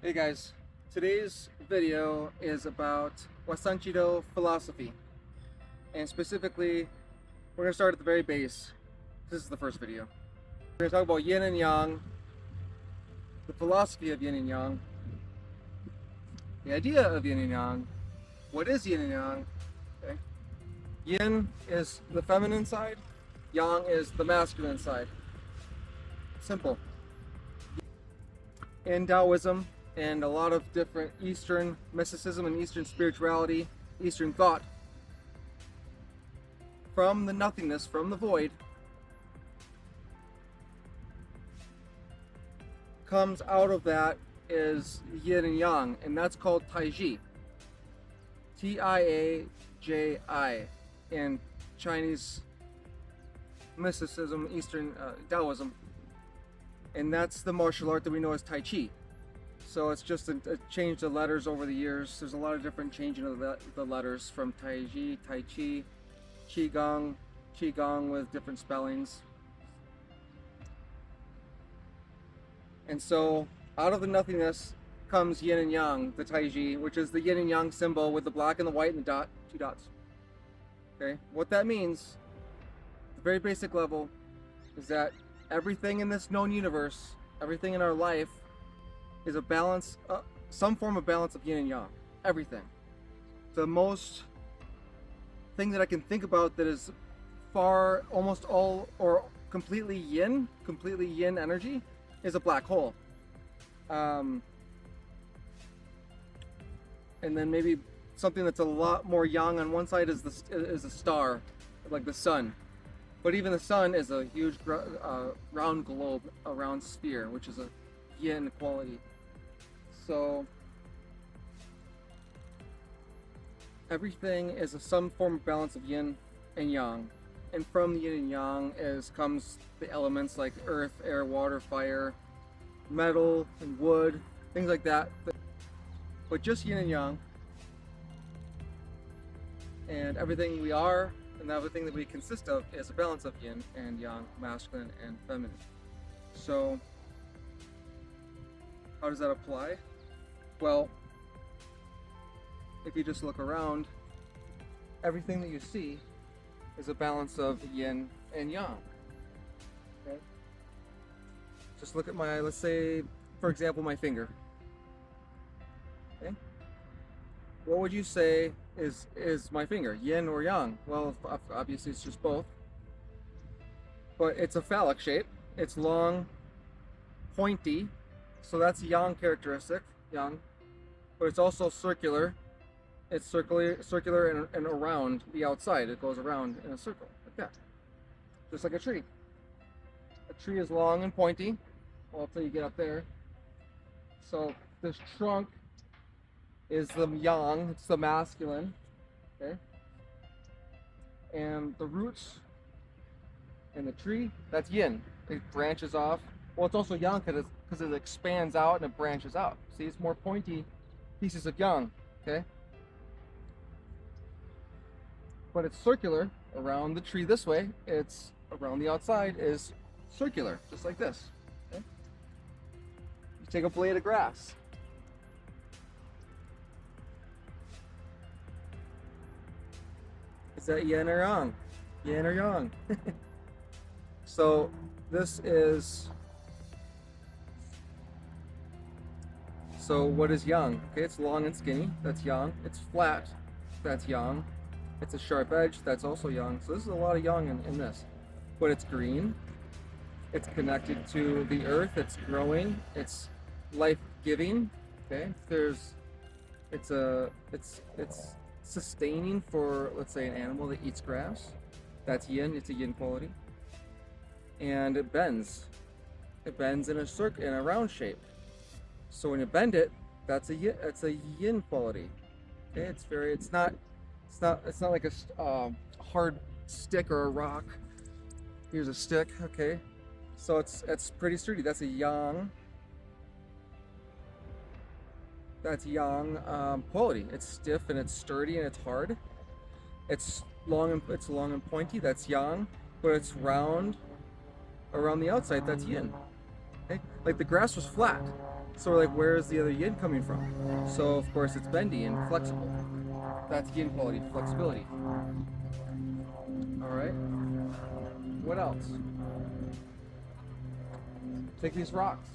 Hey guys, today's video is about Wasenshido philosophy, and specifically we're going to start at the very base. This is the first video. We're going to talk about yin and yang, the philosophy of yin and yang, the idea of yin and yang, what is yin and yang. Okay. Yin is the feminine side, yang is the masculine side. Simple. In Taoism and a lot of different Eastern mysticism and Eastern spirituality, Eastern thought, from the nothingness, from the void, comes out of that is yin and yang, and that's called Taiji. T-I-A-J-I in Chinese mysticism, Eastern Taoism. And that's the martial art that we know as Taichi. So it's just a change of letters over the years. There's a lot of different changing of the letters from Taiji, Taichi, Qigong with different spellings. And so out of the nothingness comes yin and yang, the Taiji, which is the yin and yang symbol with the black and the white and the dot, two dots. Okay, what that means, at the very basic level, is that everything in this known universe, everything in our life, is a balance, some form of balance of yin and yang. Everything. The most thing that I can think about that is far, almost all, or completely yin energy, is a black hole. And then maybe something that's a lot more yang on one side is a star, like the sun. But even the sun is a huge round globe, a round sphere, which is a yin quality. So everything is some form of balance of yin and yang. And from the yin and yang comes the elements like earth, air, water, fire, metal, and wood, things like that. But just yin and yang. And everything we are and everything that we consist of is a balance of yin and yang, masculine and feminine. So how does that apply? Well, if you just look around, everything that you see is a balance of yin and yang. Okay? Just look at let's say, for example, my finger. Okay? What would you say is my finger, yin or yang? Well, obviously it's just both. But it's a phallic shape. It's long, pointy, so that's a yang characteristic, yang. But it's also circular. It's circular and around the outside. It goes around in a circle, like that. Just like a tree. A tree is long and pointy, well, until you get up there. So this trunk is the yang, it's the masculine, okay? And the roots and the tree, that's yin. It branches off. Well, it's also yang because it expands out and it branches out. See, it's more pointy pieces of yang, okay? But it's circular around the tree this way. It's around the outside is circular, just like this, okay? You take a blade of grass. Is that yin or yang? Yin or yang? So this is, so what is yang? Okay, it's long and skinny, that's yang. It's flat, that's yang. It's a sharp edge, that's also yang. So this is a lot of yang in this. But it's green, it's connected to the earth, it's growing, it's life-giving, okay? It's sustaining for, let's say, an animal that eats grass. That's yin, it's a yin quality. And it bends. It bends in a round shape. So when you bend it, that's a yin quality. Okay, it's not like a hard stick or a rock. Here's a stick, okay. So it's pretty sturdy. That's a yang. That's yang quality. It's stiff and it's sturdy and it's hard. It's long and pointy. That's yang, but it's round around the outside. That's yin. Okay? Like the grass was flat. So we're like, where is the other yin coming from? So of course it's bendy and flexible. That's yin quality, flexibility. All right. What else? Take these rocks.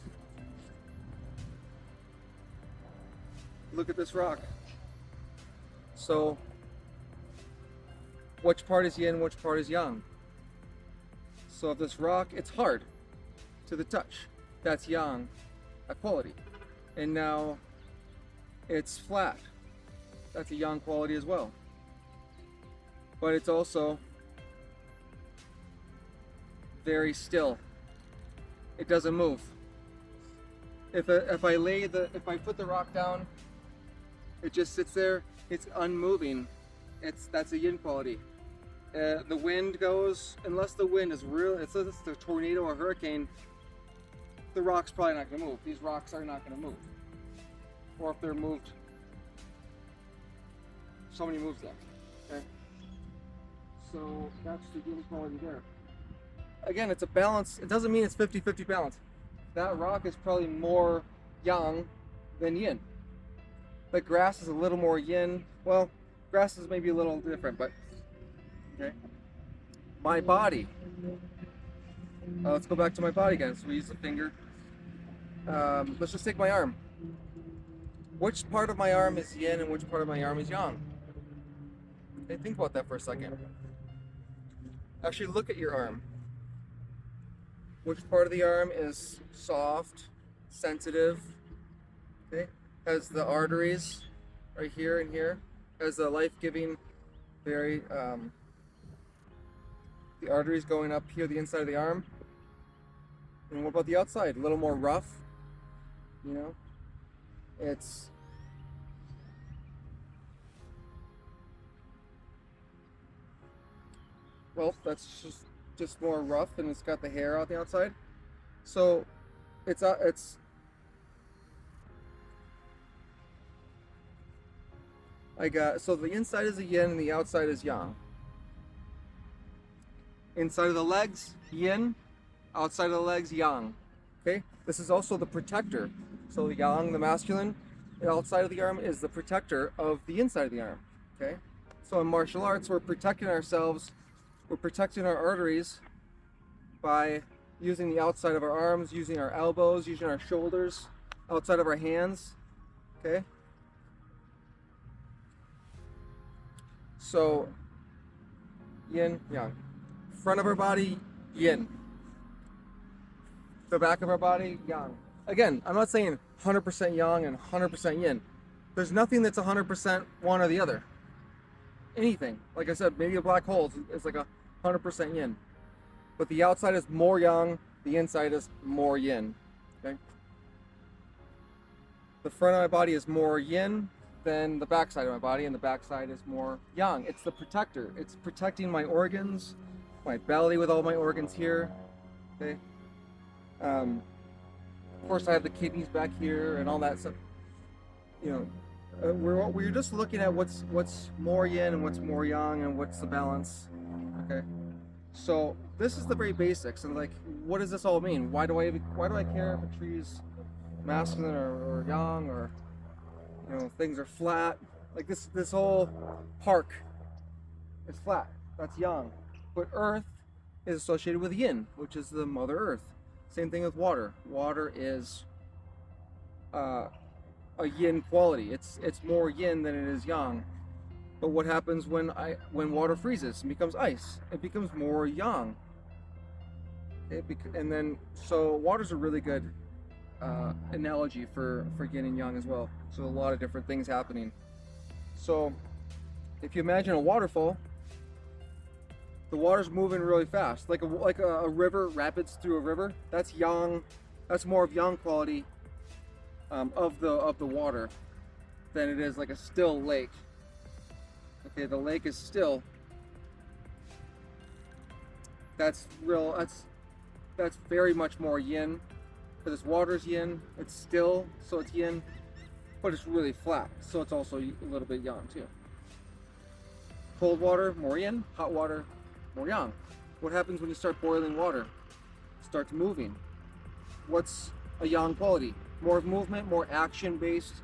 Look at this rock. So, which part is yin, which part is yang? So if this rock, it's hard to the touch. That's yang, a quality. And now it's flat. That's a yang quality as well. But it's also very still. It doesn't move. If I put the rock down, it just sits there. It's unmoving. That's a yin quality. The wind goes, unless the wind is real. It's a tornado or hurricane. The rock's probably not going to move. These rocks are not going to move. Or if they're moved, somebody moves them. Okay. So that's the yin quality there. Again, it's a balance. It doesn't mean it's 50-50 balance. That rock is probably more yang than yin. But grass is a little more yin. Well, grass is maybe a little different, but okay. My body. Let's go back to my body again. So we use the finger. Let's just take my arm. Which part of my arm is yin and which part of my arm is yang? Okay, think about that for a second. Actually, look at your arm. Which part of the arm is soft, sensitive, okay? Has the arteries right here and here. Has the life-giving, very, the arteries going up here, the inside of the arm. And what about the outside? A little more rough, you know? It's well, that's just more rough, and it's got the hair out the outside. So it's so the inside is a yin and the outside is yang. Inside of the legs, yin, outside of the legs, yang. Okay? This is also the protector. So the yang, the masculine, the outside of the arm is the protector of the inside of the arm. Okay? So in martial arts, we're protecting ourselves, we're protecting our arteries by using the outside of our arms, using our elbows, using our shoulders, outside of our hands. Okay? So, yin, yang. Front of our body, yin. The back of our body, yang. Again, I'm not saying 100% yang and 100% yin. There's nothing that's 100% one or the other. Anything. Like I said, maybe a black hole is like 100% yin. But the outside is more yang, the inside is more yin. Okay? The front of my body is more yin than the back side of my body, and the back side is more yang. It's the protector. It's protecting my organs, my belly with all my organs here. Okay? Of course, I have the kidneys back here and all that stuff. You know, we're just looking at what's more yin and what's more yang and what's the balance. Okay? So this is the very basics, and like, what does this all mean? Why do I care if a tree's masculine or yang, or you know, things are flat? Like this whole park is flat. That's yang. But Earth is associated with yin, which is the Mother Earth. Same thing with water. Water is a yin quality. It's more yin than it is yang. But what happens when water freezes and becomes ice? It becomes more yang. And then, so water's a really good analogy for yin and yang as well. So a lot of different things happening. So if you imagine a waterfall, the water's moving really fast, like a river, rapids through a river. That's yang. That's more of yang quality of the water than it is like a still lake. Okay, the lake is still. That's real. That's very much more yin. Because water's yin. It's still, so it's yin, but it's really flat, so it's also a little bit yang too. Cold water, more yin. Hot water, more yang. What happens when you start boiling water? It starts moving. What's a yang quality? more movement, more action-based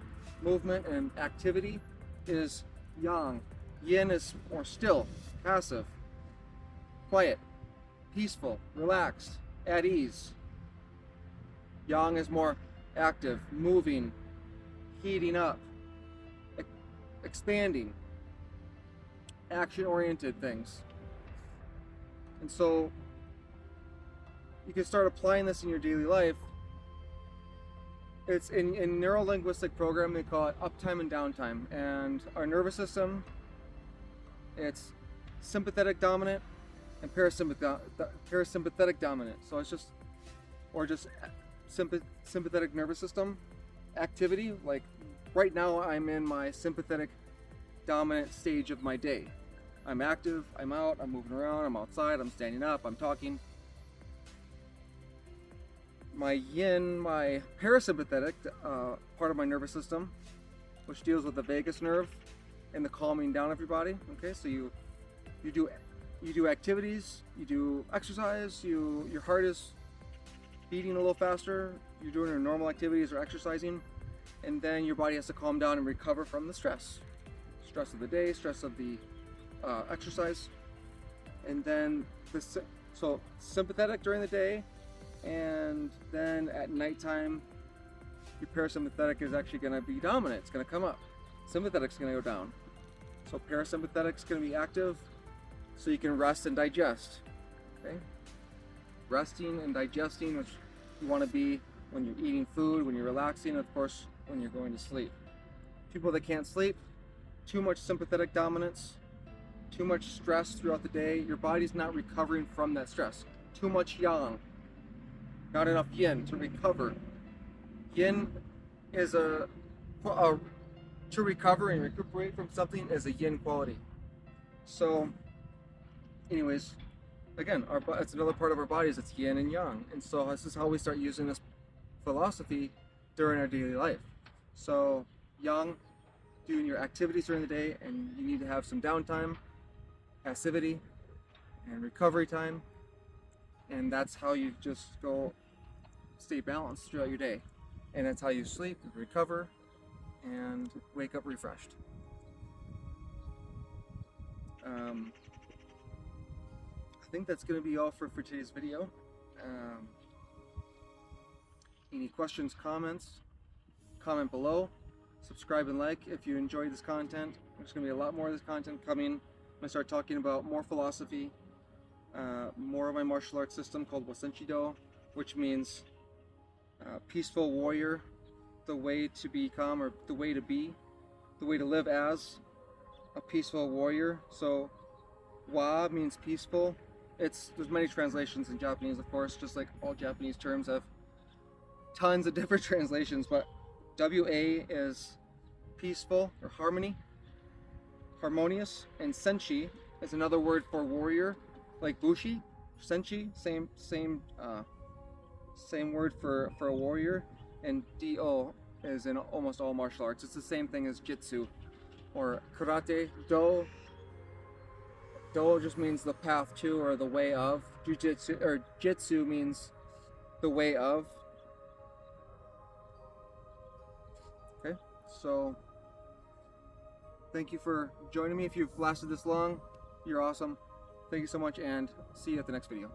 movement and activity is yang. Yin is more still, passive, quiet, peaceful, relaxed, at ease. Yang is more active, moving, heating up, expanding, action-oriented things. And so you can start applying this in your daily life. It's in neuro-linguistic programming, they call it uptime and downtime. And our nervous system, it's sympathetic dominant and parasympathetic dominant. So it's just, or just sympathetic nervous system activity. Like right now I'm in my sympathetic dominant stage of my day. I'm active, I'm out, I'm moving around, I'm outside, I'm standing up, I'm talking. My yin, my parasympathetic part of my nervous system, which deals with the vagus nerve and the calming down of your body. Okay, so you do activities, you do exercise, your heart is beating a little faster, you're doing your normal activities or exercising, and then your body has to calm down and recover from the stress of the day, stress of the exercise. And then so sympathetic during the day, and then at nighttime your parasympathetic is actually going to be dominant. It's going to come up, sympathetic's going to go down. So parasympathetic's going to be active so you can rest and digest. Okay, resting and digesting, which you want to be when you're eating food, when you're relaxing, of course when you're going to sleep. People that can't sleep, too much sympathetic dominance, too much stress throughout the day, your body's not recovering from that stress. Too much yang, not enough yin to recover. Yin is to recover and recuperate from something is a yin quality. So anyways, again, it's another part of our bodies, it's yin and yang. And so this is how we start using this philosophy during our daily life. So yang, doing your activities during the day, and you need to have some downtime, passivity, and recovery time. And that's how you just stay balanced throughout your day. And that's how you sleep, recover, and wake up refreshed. I think that's going to be all for today's video. Any questions, comments, comment below. Subscribe and like if you enjoyed this content. There's going to be a lot more of this content coming. I'm going to start talking about more philosophy, more of my martial arts system called Wasenshido, which means peaceful warrior, the way to become, or the way to be, the way to live as a peaceful warrior. So Wa means peaceful. There's many translations in Japanese, of course, just like all Japanese terms have tons of different translations, but WA is peaceful or harmonious, and Senshi is another word for warrior, like Bushi. Senshi, same word for a warrior, and Do is in almost all martial arts. It's the same thing as Jitsu or Karate. Do just means the path to or the way of. Jitsu means the way of. Okay, so thank you for joining me. If you've lasted this long, you're awesome. Thank you so much, and see you at the next video.